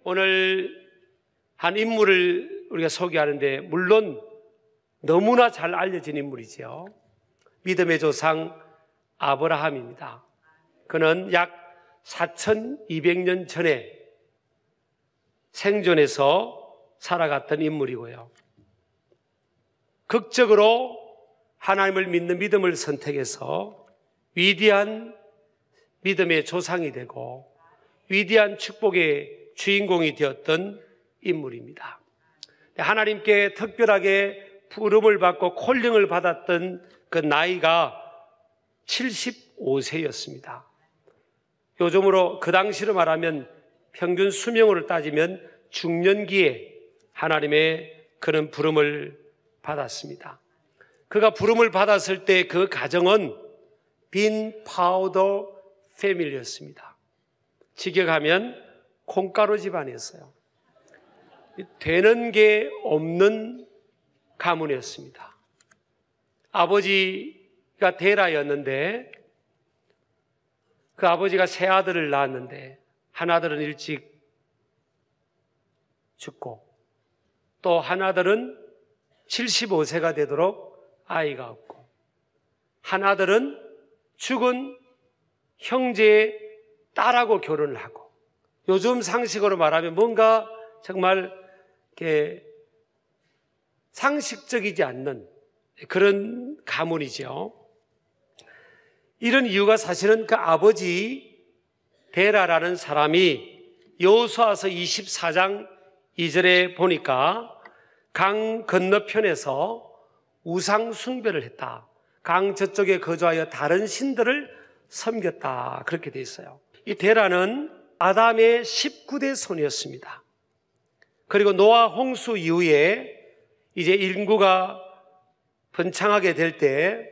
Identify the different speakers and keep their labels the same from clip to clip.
Speaker 1: 오늘 한 인물을 우리가 소개하는데 물론 너무나 잘 알려진 인물이죠. 믿음의 조상 아브라함입니다. 그는 약 4200년 전에 생존해서 살아갔던 인물이고요. 극적으로 하나님을 믿는 믿음을 선택해서 위대한 믿음의 조상이 되고 위대한 축복의 주인공이 되었던 인물입니다. 하나님께 특별하게 부름을 받고 콜링을 받았던 그 나이가 75세였습니다. 요즘으로 그 당시로 말하면 평균 수명으로 따지면 중년기에 하나님의 그런 부름을 받았습니다. 그가 부름을 받았을 때 그 가정은 빈 파우더 패밀리였습니다. 직역하면 콩가루 집안이었어요. 되는 게 없는 가문이었습니다. 아버지가 데라였는데 그 아버지가 세 아들을 낳았는데 하나들은 일찍 죽고 또 하나들은 75세가 되도록 아이가 없고 하나들은 죽은 형제의 딸하고 결혼을 하고 요즘 상식으로 말하면 뭔가 정말 이렇게 상식적이지 않는 그런 가문이죠. 이런 이유가 사실은 그 아버지 데라라는 사람이 여호수아서 24장 2절에 보니까 강 건너편에서 우상 숭배를 했다. 강 저쪽에 거주하여 다른 신들을 섬겼다. 그렇게 되어 있어요. 이 데라는 아담의 19대 손이었습니다. 그리고 노아 홍수 이후에 이제 인구가 번창하게 될 때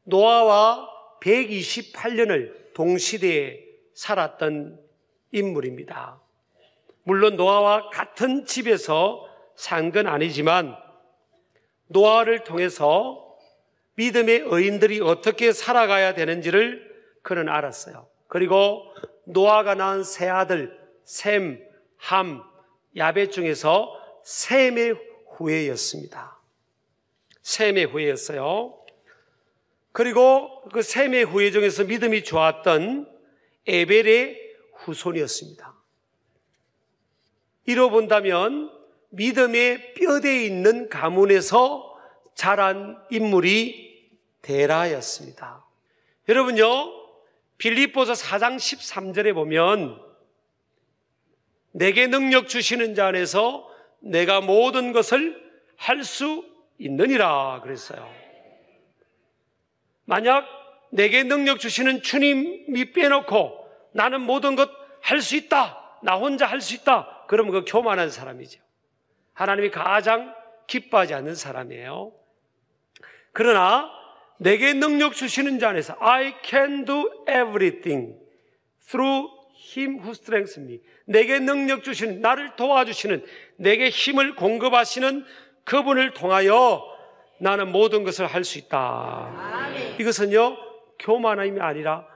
Speaker 1: 노아와 128년을 동시대에 살았던 인물입니다. 물론 노아와 같은 집에서 산 건 아니지만 노아를 통해서 믿음의 의인들이 어떻게 살아가야 되는지를 그는 알았어요. 그리고 노아가 낳은 세 아들 셈, 함, 야벳 중에서 셈의 후예였습니다. 셈의 후예였어요. 그리고 그 셈의 후예 중에서 믿음이 좋았던 에벨의 후손이었습니다. 이로 본다면 믿음의 뼈대에 있는 가문에서 자란 인물이 데라였습니다. 여러분요, 빌립보서 4장 13절에 보면 내게 능력 주시는 자 안에서 내가 모든 것을 할 수 있느니라 그랬어요. 만약 내게 능력 주시는 주님이 빼놓고 나는 모든 것 할 수 있다, 나 혼자 할 수 있다, 그러면 그 교만한 사람이죠. 하나님이 가장 기뻐하지 않는 사람이에요. 그러나 내게 능력 주시는 자 안에서 I can do everything through him who strengthens me. 내게 능력 주시는, 나를 도와주시는, 내게 힘을 공급하시는 그분을 통하여 나는 모든 것을 할 수 있다. 아멘. 이것은요, 교만함이 아니라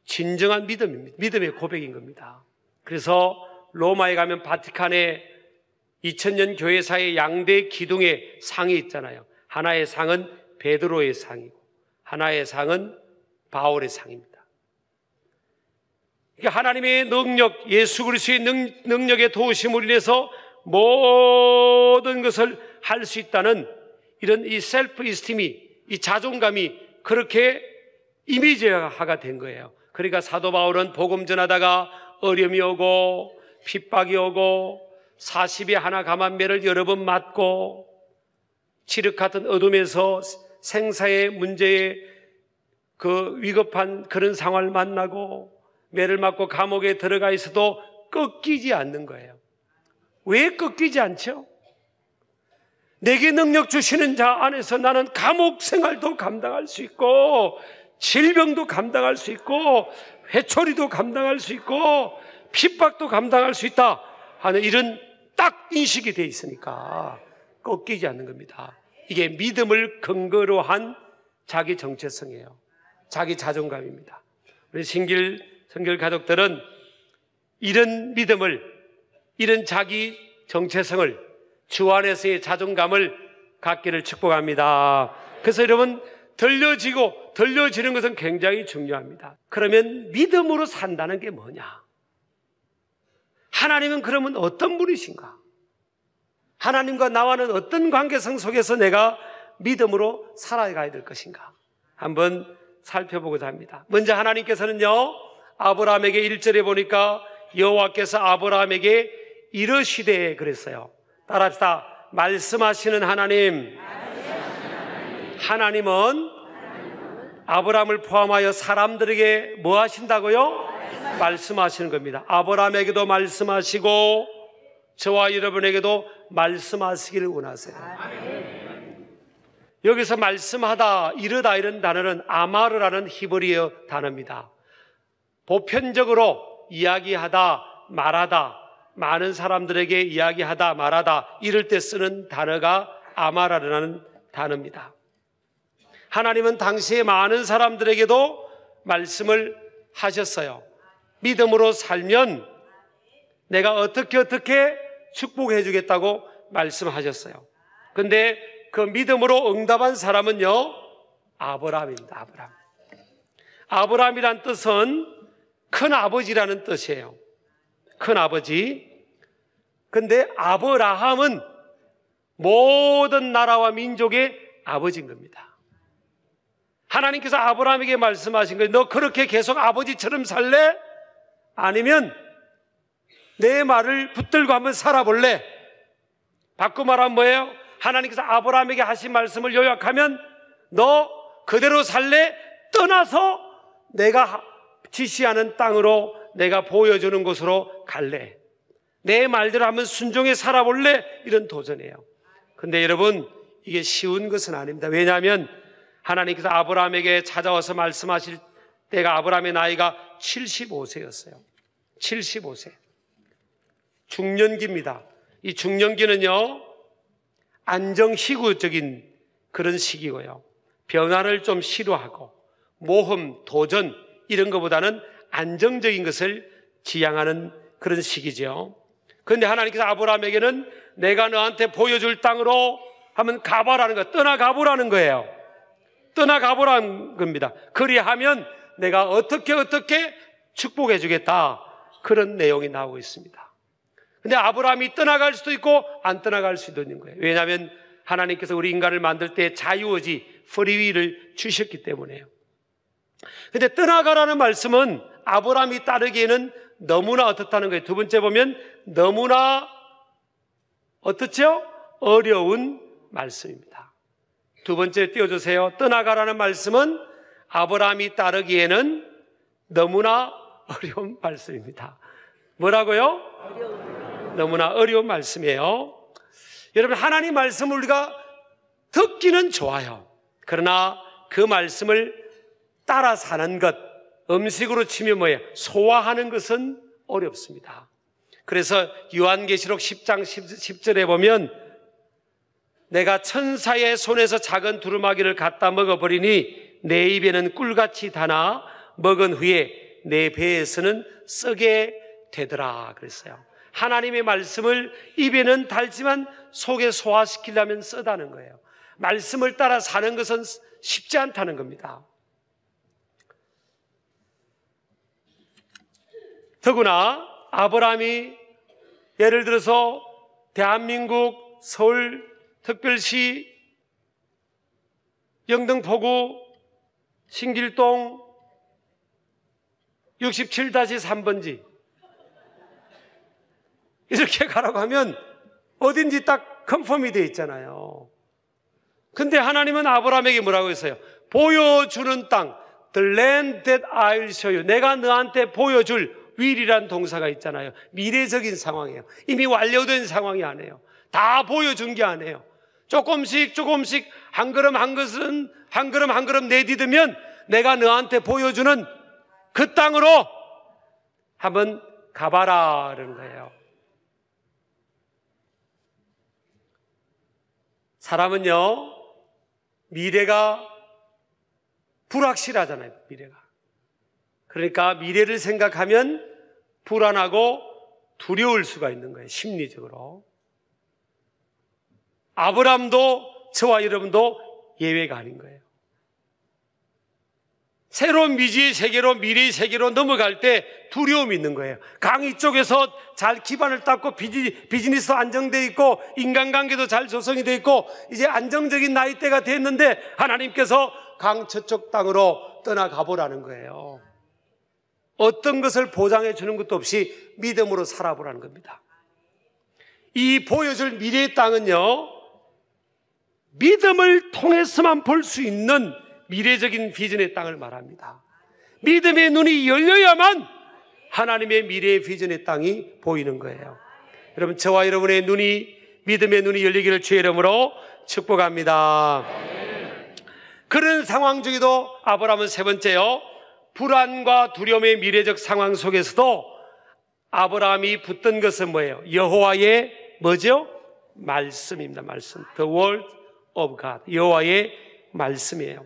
Speaker 1: 진정한 믿음입니다. 믿음의 고백인 겁니다. 그래서 로마에 가면 바티칸에 2000년 교회사의 양대 기둥의 상이 있잖아요. 하나의 상은 베드로의 상이고 하나의 상은 바울의 상입니다. 그러니까 하나님의 능력, 예수 그리스도의 능력의 도우심을 인해서 모든 것을 할 수 있다는 이런 이 셀프 이스팀이, 이 자존감이 그렇게 이미지화가 된 거예요. 그러니까 사도 바울은 복음 전하다가 어려움이 오고 핍박이 오고 40에 하나 감한매를 여러 번 맞고 칠흑 같은 어둠에서 생사의 문제에 그 위급한 그런 상황을 만나고 매를 맞고 감옥에 들어가 있어도 꺾이지 않는 거예요. 왜 꺾이지 않죠? 내게 능력 주시는 자 안에서 나는 감옥 생활도 감당할 수 있고 질병도 감당할 수 있고 회초리도 감당할 수 있고 핍박도 감당할 수 있다 하는 이런 딱 인식이 되어 있으니까 꺾이지 않는 겁니다. 이게 믿음을 근거로 한 자기 정체성이에요. 자기 자존감입니다. 우리 신길 성결 가족들은 이런 믿음을, 이런 자기 정체성을, 주 안에서의 자존감을 갖기를 축복합니다. 그래서 여러분, 들려지는 것은 굉장히 중요합니다. 그러면 믿음으로 산다는 게 뭐냐? 하나님은 그러면 어떤 분이신가? 하나님과 나와는 어떤 관계성 속에서 내가 믿음으로 살아가야 될 것인가? 한번 살펴보고자 합니다. 먼저 하나님께서는요, 아브라함에게 1절에 보니까 여호와께서 아브라함에게 이르시되 그랬어요. 따라합시다. 말씀하시는 하나님. 하나님은 아브라함을 포함하여 사람들에게 뭐 하신다고요? 말씀하시는 겁니다. 아브라함에게도 말씀하시고 저와 여러분에게도 말씀하시기를 원하세요. 여기서 말씀하다, 이르다 이런 단어는 아마르라는 히브리어 단어입니다. 보편적으로 이야기하다, 말하다, 많은 사람들에게 이야기하다, 말하다 이럴 때 쓰는 단어가 아마르라는 단어입니다. 하나님은 당시에 많은 사람들에게도 말씀을 하셨어요. 믿음으로 살면 내가 어떻게 축복해 주겠다고 말씀하셨어요. 근데 그 믿음으로 응답한 사람은요, 아브라함입니다. 아브라함이란 뜻은 큰 아버지라는 뜻이에요. 큰 아버지. 근데 아브라함은 모든 나라와 민족의 아버지인 겁니다. 하나님께서 아브라함에게 말씀하신 거예요. 너 그렇게 계속 아버지처럼 살래? 아니면 내 말을 붙들고 한번 살아볼래? 바꿔 말하면 뭐예요? 하나님께서 아브라함에게 하신 말씀을 요약하면 너 그대로 살래? 떠나서 내가 지시하는 땅으로, 내가 보여주는 곳으로 갈래? 내 말대로 한번 순종해 살아볼래? 이런 도전이에요. 근데 여러분, 이게 쉬운 것은 아닙니다. 왜냐하면 하나님께서 아브라함에게 찾아와서 말씀하실 때가 아브라함의 나이가 75세였어요. 75세. 중년기입니다. 이 중년기는요, 안정희구적인 그런 시기고요. 변화를 좀 싫어하고 모험, 도전 이런 것보다는 안정적인 것을 지향하는 그런 시기죠. 그런데 하나님께서 아브라함에게는 내가 너한테 보여줄 땅으로 하면 가봐라는 거, 떠나가보라는 거예요. 떠나가보라는 겁니다. 그리하면 내가 어떻게 축복해 주겠다, 그런 내용이 나오고 있습니다. 근데 아브라함이 떠나갈 수도 있고 안 떠나갈 수도 있는 거예요. 왜냐하면 하나님께서 우리 인간을 만들 때 자유의지, 프리윌을 주셨기 때문에요. 근데 떠나가라는 말씀은 아브라함이 따르기에는 너무나 어떻다는 거예요. 두 번째 보면 너무나 어떻죠? 어려운 말씀입니다. 두 번째 띄워주세요. 떠나가라는 말씀은 아브라함이 따르기에는 너무나 어려운 말씀입니다. 뭐라고요? 너무나 어려운 말씀이에요. 여러분, 하나님 말씀을 우리가 듣기는 좋아요. 그러나 그 말씀을 따라 사는 것, 음식으로 치면 뭐예요? 소화하는 것은 어렵습니다. 그래서 요한계시록 10장 10절에 보면 내가 천사의 손에서 작은 두루마기를 갖다 먹어버리니 내 입에는 꿀같이 다나 먹은 후에 내 배에서는 썩게 되더라 그랬어요. 하나님의 말씀을 입에는 달지만 속에 소화시키려면 쓰다는 거예요. 말씀을 따라 사는 것은 쉽지 않다는 겁니다. 더구나 아브라함이 예를 들어서 대한민국 서울특별시 영등포구 신길동 67-3번지 이렇게 가라고 하면 어딘지 딱 컨펌이 되어 있잖아요. 근데 하나님은 아브라함에게 뭐라고 했어요? 보여주는 땅, the land that I'll show you. 내가 너한테 보여줄 will이란 동사가 있잖아요. 미래적인 상황이에요. 이미 완료된 상황이 아니에요. 다 보여준 게 아니에요. 조금씩 한 걸음 한 걸음 내디디면 내가 너한테 보여주는 그 땅으로 한번 가봐라는 거예요. 사람은요, 미래가 불확실하잖아요. 미래가. 그러니까 미래를 생각하면 불안하고 두려울 수가 있는 거예요. 심리적으로. 아브라함도 저와 여러분도 예외가 아닌 거예요. 새로운 미지의 세계로, 미래의 세계로 넘어갈 때 두려움이 있는 거예요. 강의 쪽에서 잘 기반을 닦고 비즈니스도 안정되어 있고 인간관계도 잘 조성이 되어 있고 이제 안정적인 나이대가 됐는데 하나님께서 강 저쪽 땅으로 떠나가 보라는 거예요. 어떤 것을 보장해 주는 것도 없이 믿음으로 살아보라는 겁니다. 이 보여줄 미래의 땅은요, 믿음을 통해서만 볼 수 있는 미래적인 비전의 땅을 말합니다. 믿음의 눈이 열려야만 하나님의 미래의 비전의 땅이 보이는 거예요. 여러분, 저와 여러분의 믿음의 눈이 열리기를 주의 이름으로 축복합니다. 그런 상황 중에도 아브라함은 세 번째요, 불안과 두려움의 미래적 상황 속에서도 아브라함이 붙든 것은 뭐예요? 여호와의 뭐죠? 말씀입니다. 말씀. The word of God. 여호와의 말씀이에요.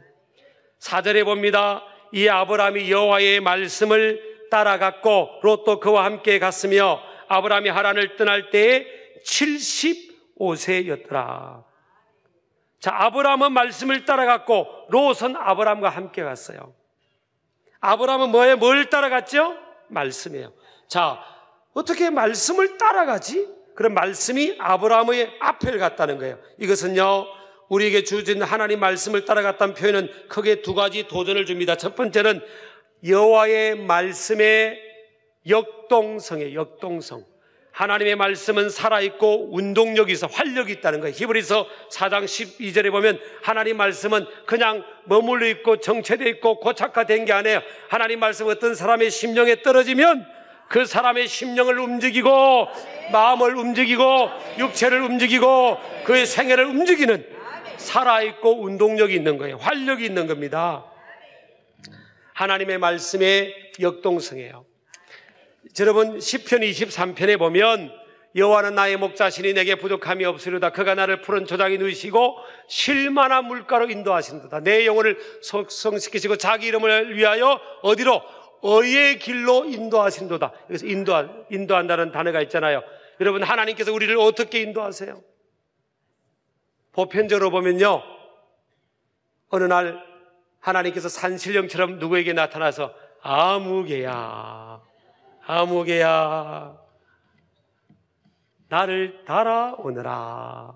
Speaker 1: 4절에 봅니다. 이 아브라함이 여호와의 말씀을 따라갔고 롯도 그와 함께 갔으며 아브라함이 하란을 떠날 때에 75세였더라. 자, 아브라함은 말씀을 따라갔고 롯은 아브라함과 함께 갔어요. 아브라함은 뭐예요? 뭘 따라갔죠? 말씀이에요. 자, 어떻게 말씀을 따라가지? 그런 말씀이 아브라함의 앞을 갔다는 거예요. 이것은요, 우리에게 주어진 하나님 말씀을 따라갔다는 표현은 크게 두 가지 도전을 줍니다. 첫 번째는 여호와의 말씀의 역동성이에요. 역동성. 하나님의 말씀은 살아있고 운동력이 있어 활력이 있다는 거예요. 히브리서 4장 12절에 보면 하나님 말씀은 그냥 머물러 있고 정체되어 있고 고착화된 게 아니에요. 하나님 말씀은 어떤 사람의 심령에 떨어지면 그 사람의 심령을 움직이고 마음을 움직이고 육체를 움직이고 그의 생애를 움직이는 살아있고 운동력이 있는 거예요. 활력이 있는 겁니다. 하나님의 말씀의 역동성이에요. 여러분, 시편 23편에 보면 여호와는 나의 목자시니 내게 부족함이 없으리로다. 그가 나를 푸른 초장에 누이시고 쉴만한 물가로 인도하신도다. 내 영혼을 속성시키시고 자기 이름을 위하여 어디로? 의의 길로 인도하신도다. 여기서 인도한다는 단어가 있잖아요. 여러분, 하나님께서 우리를 어떻게 인도하세요? 보편적으로 보면요, 어느 날 하나님께서 산신령처럼 누구에게 나타나서 아무개야 나를 따라오너라.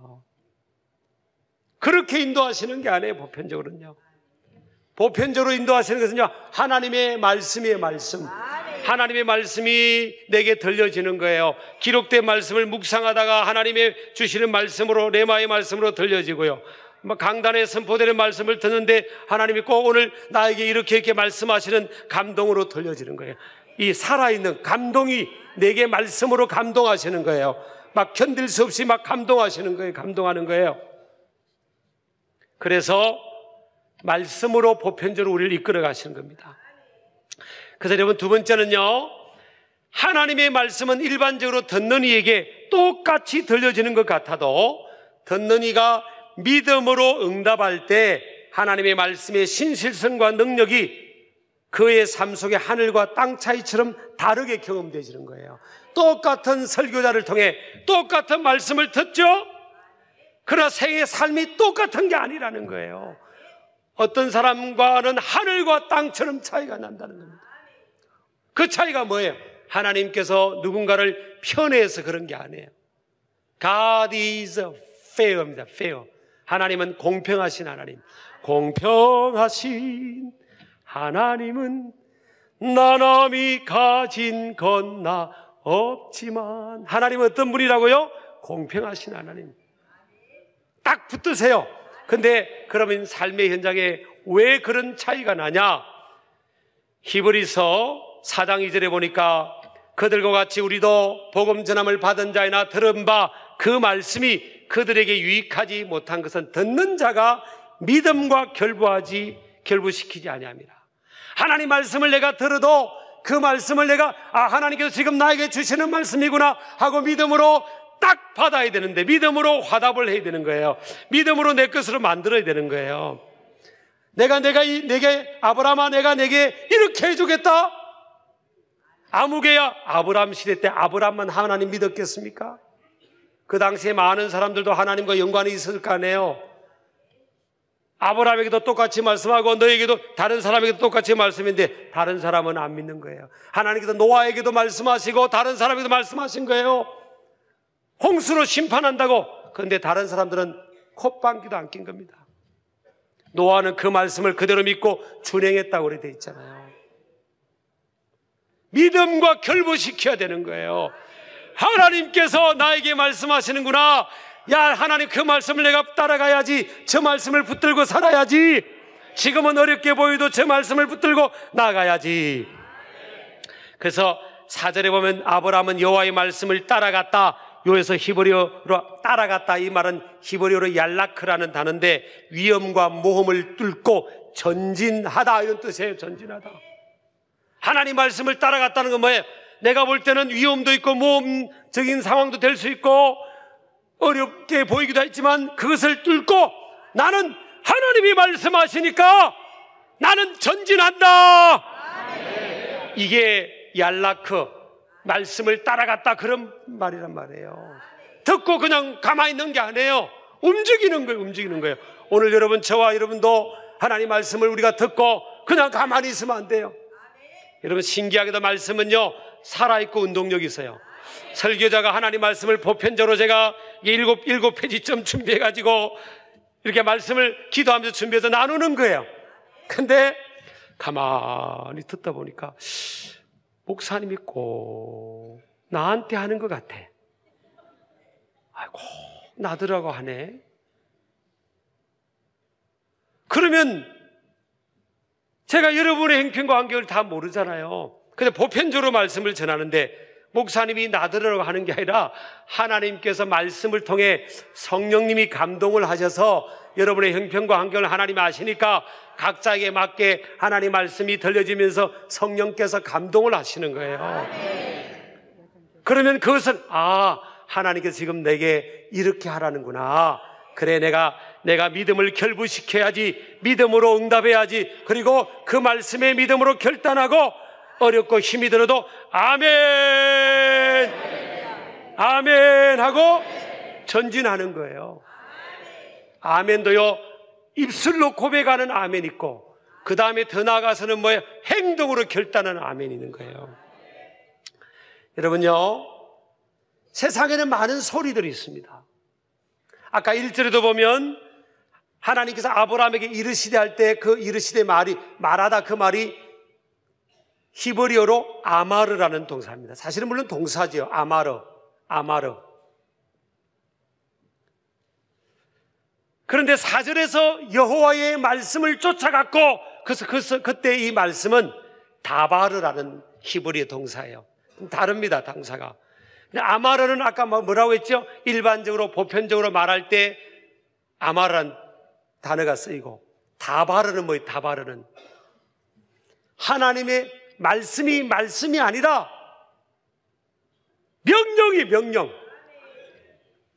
Speaker 1: 그렇게 인도하시는 게 아니에요. 보편적으로는요. 보편적으로 인도하시는 것은요, 하나님의 말씀이에요. 말씀. 하나님의 말씀이 내게 들려지는 거예요. 기록된 말씀을 묵상하다가 하나님의 주시는 말씀으로, 레마의 말씀으로 들려지고요. 강단에 선포되는 말씀을 듣는데 하나님이 꼭 오늘 나에게 이렇게 말씀하시는 감동으로 들려지는 거예요. 이 살아있는 감동이 내게 말씀으로 감동하시는 거예요. 막 견딜 수 없이 막 감동하시는 거예요. 감동하는 거예요. 그래서 말씀으로 보편적으로 우리를 이끌어 가시는 겁니다. 그래서 여러분, 두 번째는요, 하나님의 말씀은 일반적으로 듣는 이에게 똑같이 들려지는 것 같아도 듣는 이가 믿음으로 응답할 때 하나님의 말씀의 신실성과 능력이 그의 삶 속에 하늘과 땅 차이처럼 다르게 경험되지는 거예요. 똑같은 설교자를 통해 똑같은 말씀을 듣죠? 그러나 생의 삶이 똑같은 게 아니라는 거예요. 어떤 사람과는 하늘과 땅처럼 차이가 난다는 겁니다. 그 차이가 뭐예요? 하나님께서 누군가를 편애해서 그런 게 아니에요. God is fair입니다. fair. 하나님은 공평하신 하나님. 공평하신 하나님은 나남이 가진 건 나 없지만. 하나님은 어떤 분이라고요? 공평하신 하나님. 딱 붙드세요. 근데 그러면 삶의 현장에 왜 그런 차이가 나냐? 히브리서 4장 2절에 보니까 그들과 같이 우리도 복음 전함을 받은 자이나 들은 바 그 말씀이 그들에게 유익하지 못한 것은 듣는 자가 믿음과 결부시키지 아니함이라. 하나님 말씀을 내가 들어도 그 말씀을 내가 하나님께서 지금 나에게 주시는 말씀이구나 하고 믿음으로 딱 받아야 되는데, 믿음으로 화답을 해야 되는 거예요. 믿음으로 내 것으로 만들어야 되는 거예요. 내게 아브라함아, 내가 내게 이렇게 해주겠다. 아무개야 아브라함 시대 때 아브라함만 하나님 믿었겠습니까? 그 당시에 많은 사람들도 하나님과 연관이 있을 거 아니에요. 아브라함에게도 똑같이 말씀하고 너에게도 다른 사람에게도 똑같이 말씀인데 다른 사람은 안 믿는 거예요. 하나님께서 노아에게도 말씀하시고 다른 사람에게도 말씀하신 거예요. 홍수로 심판한다고. 그런데 다른 사람들은 콧방귀도 안 낀 겁니다. 노아는 그 말씀을 그대로 믿고 준행했다고 그렇게 돼 있잖아요. 믿음과 결부시켜야 되는 거예요. 하나님께서 나에게 말씀하시는구나. 야, 하나님 그 말씀을 내가 따라가야지. 저 말씀을 붙들고 살아야지. 지금은 어렵게 보여도 저 말씀을 붙들고 나가야지. 그래서 4절에 보면 아브라함은 여호와의 말씀을 따라갔다. 요에서 히브리어로 따라갔다. 이 말은 히브리어로 얄라크라는 단어인데 위험과 모험을 뚫고 전진하다 이런 뜻이에요. 전진하다. 하나님 말씀을 따라갔다는 건 뭐예요? 내가 볼 때는 위험도 있고 모험적인 상황도 될 수 있고 어렵게 보이기도 했지만 그것을 뚫고 나는 하나님이 말씀하시니까 나는 전진한다. 이게 얄라크, 말씀을 따라갔다 그런 말이란 말이에요. 듣고 그냥 가만히 있는 게 아니에요. 움직이는 거예요. 움직이는 거예요. 오늘 여러분, 저와 여러분도 하나님 말씀을 우리가 듣고 그냥 가만히 있으면 안 돼요. 여러분, 신기하게도 말씀은요 살아있고 운동력이 있어요. 설교자가 하나님 말씀을 보편적으로 제가 일곱 페이지쯤 준비해가지고 이렇게 말씀을 기도하면서 준비해서 나누는 거예요. 근데 가만히 듣다 보니까 목사님이 꼭 나한테 하는 것 같아. 아이고, 나더라고 하네. 그러면 제가 여러분의 행편과 환경을 다 모르잖아요. 근데 보편적으로 말씀을 전하는데 목사님이 나더라고 하는 게 아니라 하나님께서 말씀을 통해 성령님이 감동을 하셔서 여러분의 형편과 환경을 하나님이 아시니까 각자에게 맞게 하나님 말씀이 들려지면서 성령께서 감동을 하시는 거예요. 그러면 그것은 하나님께서 지금 내게 이렇게 하라는구나. 그래, 내가 믿음을 결부시켜야지. 믿음으로 응답해야지. 그리고 그 말씀에 믿음으로 결단하고 어렵고 힘이 들어도 아멘, 아멘 하고 전진하는 거예요. 아멘도요, 입술로 고백하는 아멘 있고 그 다음에 더 나아가서는 뭐예요? 행동으로 결단하는 아멘이 있는 거예요. 여러분요, 세상에는 많은 소리들이 있습니다. 아까 1절에도 보면 하나님께서 아브라함에게 이르시되 할 때 그 이르시되 말하다 그 말이 히브리어로 아마르라는 동사입니다. 사실은 물론 동사지요. 아마르. 그런데 4절에서 여호와의 말씀을 쫓아갔고 그래서 그때 이 말씀은 다바르라는 히브리어 동사예요. 다릅니다, 동사가. 아마르는 아까 뭐라고 했죠? 일반적으로 보편적으로 말할 때 아마르라는 단어가 쓰이고 다바르는 뭐예요? 다바르는 하나님의 말씀이 아니라 명령.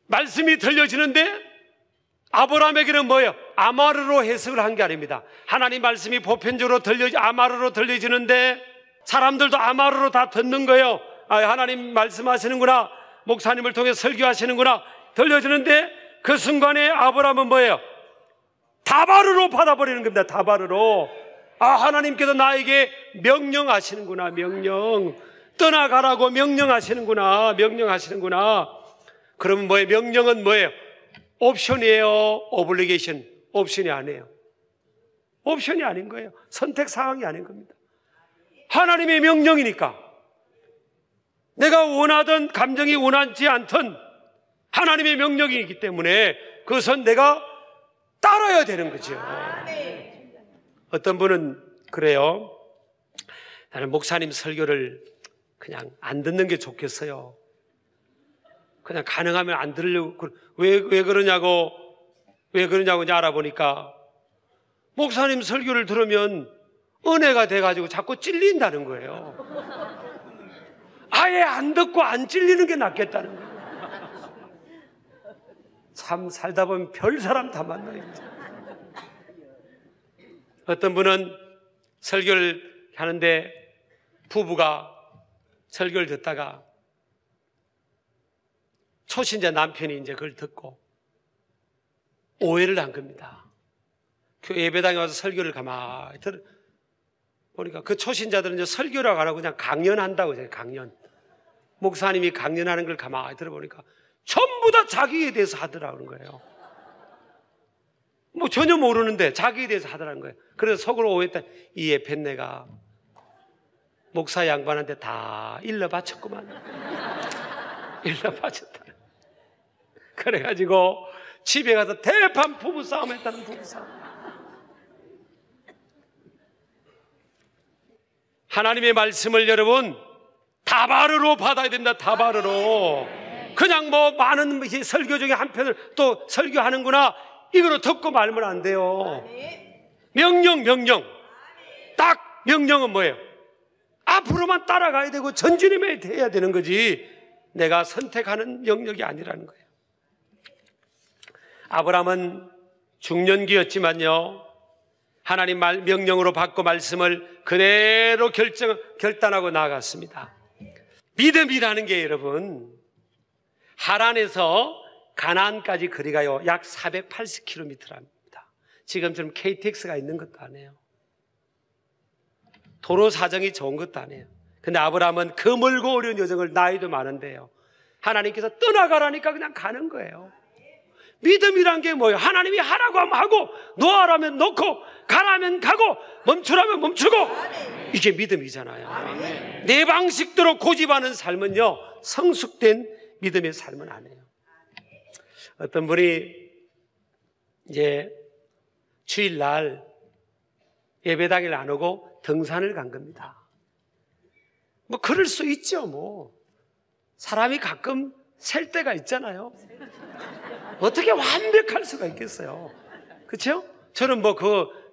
Speaker 1: 말씀이 들려지는데 아브라함에게는 뭐예요? 아마르로 해석을 한 게 아닙니다. 하나님 말씀이 보편적으로 아마르로 들려지는데 사람들도 아마르로 다 듣는 거예요. 하나님 말씀하시는구나, 목사님을 통해 설교하시는구나 들려지는데 그 순간에 아브라함은 뭐예요? 다바르로 받아버리는 겁니다. 다바르로. 하나님께서 나에게 명령하시는구나. 떠나가라고 명령하시는구나. 그러면 뭐예요? 명령은 뭐예요? 옵션이에요? 오블리게이션? 옵션이 아니에요. 옵션이 아닌 거예요. 선택 사항이 아닌 겁니다. 하나님의 명령이니까 내가 원하든 감정이 원하지 않든 하나님의 명령이기 때문에 그것은 내가 따라야 되는 거죠. 어떤 분은 그래요. 나는 목사님 설교를 그냥 안 듣는 게 좋겠어요. 그냥 가능하면 안 들으려고. 왜 그러냐고 이제 알아보니까 목사님 설교를 들으면 은혜가 돼가지고 자꾸 찔린다는 거예요. 아예 안 듣고 안 찔리는 게 낫겠다는 거예요. 참 살다 보면 별 사람 다 만나요. 어떤 분은 설교를 하는데 부부가 설교를 듣다가 초신자 남편이 이제 그걸 듣고 오해를 한 겁니다. 그 예배당에 와서 설교를 가만히 보니까 그 초신자들은 이제 설교라고 안 하고 그냥 강연한다고 해요. 강연. 목사님이 강연하는 걸 가만히 들어보니까 전부 다 자기에 대해서 하더라는 거예요. 뭐 전혀 모르는데 자기에 대해서 하더라는 거예요. 그래서 속으로 오해했다. 이 에펜네가 목사 양반한테 다 일러 바쳤구만. 일러 바쳤다. 그래가지고 집에 가서 대판 부부싸움 했다는 부부싸움. 하나님의 말씀을 여러분 다바르로 받아야 됩니다. 다바르로. 그냥 뭐 많은 설교 중에 한 편을 또 설교하는구나 이거로 듣고 말면 안 돼요. 명령. 딱 명령은 뭐예요? 앞으로만 따라가야 되고 전진해야 해야 되는 거지 내가 선택하는 영역이 아니라는 거예요. 아브라함은 중년기였지만요 하나님 명령으로 받고 말씀을 그대로 결단하고 나아갔습니다. 믿음이라는 게 여러분 하란에서 가나안까지 거리가요 약 480km랍니다. 지금처럼 KTX가 있는 것도 아니에요. 도로 사정이 좋은 것도 아니에요. 근데 아브라함은 그 멀고 어려운 여정을 나이도 많은데요 하나님께서 떠나가라니까 그냥 가는 거예요. 믿음이란 게 뭐예요? 하나님이 하라고 하면 하고 놓아라면 놓고 가라면 가고 멈추라면 멈추고 이게 믿음이잖아요. 내 방식대로 고집하는 삶은요 성숙된 믿음의 삶은 아니에요. 어떤 분이 이제 주일날 예배당을 안 오고 등산을 간 겁니다. 뭐 그럴 수 있죠. 뭐 사람이 가끔 셀 때가 있잖아요. 어떻게 완벽할 수가 있겠어요? 그렇죠? 저는 뭐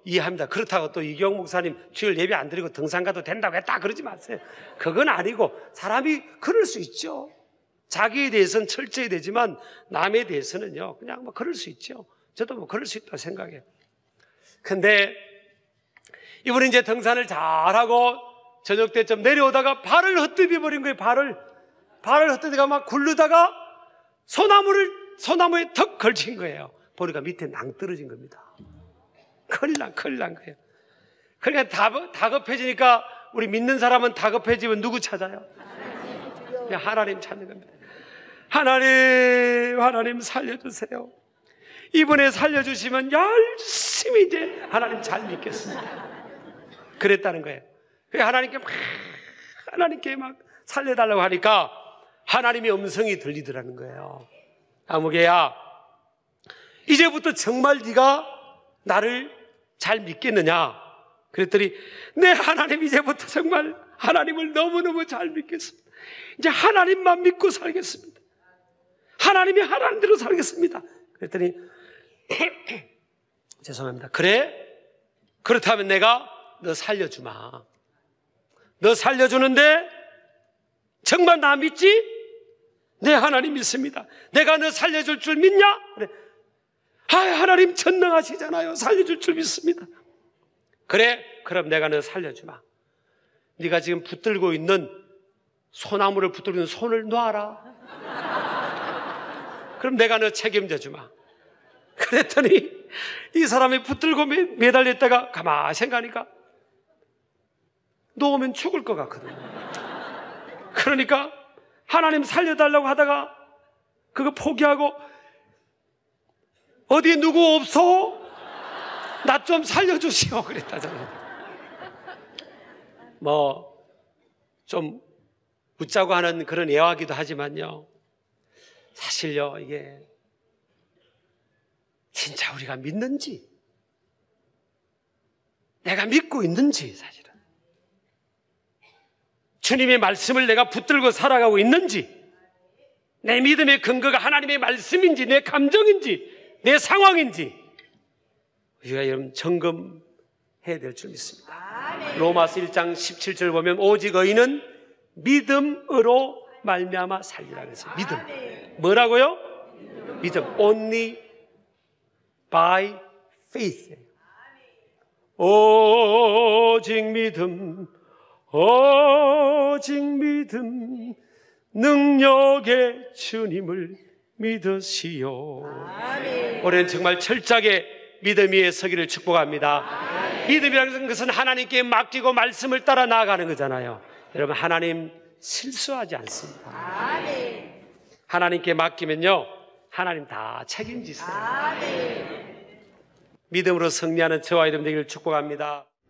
Speaker 1: 이해합니다. 그렇다고 또 이경 목사님 주일 예배 안 드리고 등산 가도 된다고 했다 그러지 마세요. 그건 아니고 사람이 그럴 수 있죠. 자기에 대해서는 철저히 되지만 남에 대해서는요 그냥 뭐 그럴 수 있죠. 저도 뭐 그럴 수 있다고 생각해요. 근데 이분이 이제 등산을 잘하고 저녁 때쯤 내려오다가 발을 헛디뎌 버린 거예요. 발을 헛디디가 막 굴르다가 소나무에 턱 걸친 거예요. 보니까 밑에 낭떠러진 겁니다. 큰일 난 거예요. 그러니까 다급해지니까 우리 믿는 사람은 다급해지면 누구 찾아요? 그냥 하나님 찾는 겁니다. 하나님 살려주세요. 이번에 살려주시면 열심히 이제 하나님 잘 믿겠습니다. 그랬다는 거예요. 하나님께 막 살려달라고 하니까 하나님의 음성이 들리더라는 거예요. 아무개야, 이제부터 정말 네가 나를 잘 믿겠느냐? 그랬더니 네 하나님 이제부터 정말 하나님을 너무너무 잘 믿겠습니다. 이제 하나님만 믿고 살겠습니다. 하나님이 하라는 대로 살겠습니다. 그랬더니 죄송합니다. 그래? 그렇다면 내가 너 살려주마. 너 살려주는데 정말 나 믿지? 네 하나님 믿습니다. 내가 너 살려줄 줄 믿냐? 그래. 하나님 전능하시잖아요. 살려줄 줄 믿습니다. 그래? 그럼 내가 너 살려주마. 네가 지금 붙들고 있는 소나무를 붙들고 있는 손을 놔라. 그럼 내가 너 책임져 주마. 그랬더니 이 사람이 붙들고 매달렸다가 가만히 생각하니까 놓으면 죽을 것 같거든요. 그러니까 하나님 살려달라고 하다가 그거 포기하고 어디 누구 없어? 나 좀 살려주시오 그랬다잖아요. 뭐 좀 웃자고 하는 그런 예화기도 하지만요 사실요 이게 진짜 우리가 믿는지 내가 믿고 있는지 사실은 주님의 말씀을 내가 붙들고 살아가고 있는지 내 믿음의 근거가 하나님의 말씀인지 내 감정인지 내 상황인지 우리가 여러분 점검해야 될 줄 믿습니다. 로마서 1장 17절 보면 오직 의인은 믿음으로 말미암아 살리라 그랬어요. 믿음. 뭐라고요? 믿음. Only by faith. 오직 믿음 오직 믿음 능력의 주님을 믿으시오. 아멘. 올해는 정말 철저하게 믿음 위에 서기를 축복합니다. 아멘. 믿음이라는 것은 하나님께 맡기고 말씀을 따라 나아가는 거잖아요. 여러분, 하나님 실수하지 않습니다. 아멘. 하나님께 맡기면요, 하나님 다 책임지세요. 아멘. 믿음으로 승리하는 저와 여러분 되기를 축복합니다.